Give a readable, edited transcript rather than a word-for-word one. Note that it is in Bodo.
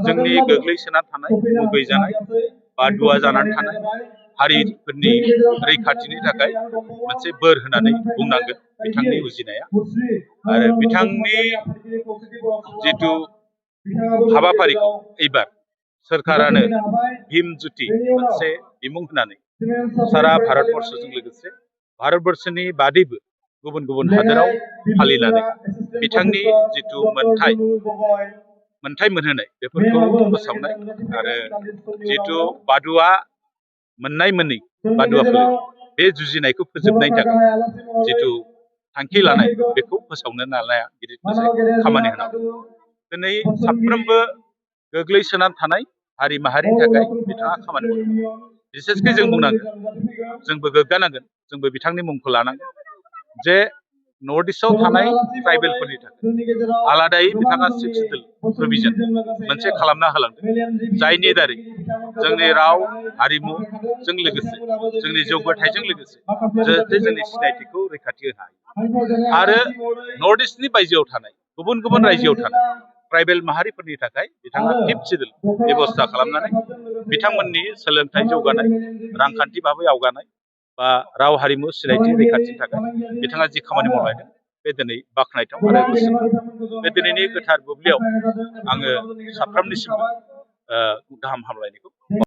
जोंनि गोग्लैसोना थानाय मुगैजानाय बादुवा जानानै थानाय हारिफोरनि रैखाथिनि थाखाय मोनसे बोर होनानै बुंनांगोन बिथांनि उजिनाया। आरो बिथांनि जिथु हाबाफारिखौ एबार सोरखारानो भीम ज्योति मोनसे बिमुं होनानै सारा भारतबर्षजों लोगोसे भारतबर्षनि बादैबो गुबुन गुबुन हादोराव फालिनानै बिथांनि जिथु मोनथाय मोनहोनाय बेफोरखौ फोसावनाय आरो जिथु बादुवा मोननाय मोनै बादुवा फोलेर बे जुजिनायखौ फोजोबनायनि थाखाय जिथु थांखि लानाय बेखौ फोसावनो नाजानाया गिदिर मोनसे खामानि होनांगौ। दिनै साफ्रोमबो गोग्लैसोनानै थानाय हारि माहारिनि थाखाय बिथाङा खामानि मावदों। बिसेसकै जों बुंनांगोन, जोंबो गोग्गानांगोन, जोंबो बिथांनि मुंखौ लानांगोन जे नर्थ इस्टआव थानाय ट्राइबेलफोरनि थाखाय आलादायै बिथाङा 6 शिड्यूल प्रभिजन मोनसे खालामना होलांदों, जायनि दारै जोंनि राव हारिमुजों लोगोसे जोंनि जौगाथायजों लोगोसे जाहाथे जोंनि सिनायथिखौ रैखाथि होनो हायो। आरो नर्थ इस्टनि बायजोआव थानाय गुबुन गुबुन रायजोआव थानाय ट्राइबेल माहारिफोरनि थाखाय बिथाङा 5th शिड्यूल बेबस्था खालामनानै बिथांमोननि सोलोंथाइ जौगानाय, रांखान्थि भाबै आवगानाय बा राव हारिमु सिनायथि रैखाथिनि थाखाय बिथाङा जि खामानि मावलांदों बे दिनै बाख्नायथाव आरो गोसो बे दिनैनि गोथार बुब्लियाव आङो साफ्रोमनिसिमबो गाहाम हामलायनायखौ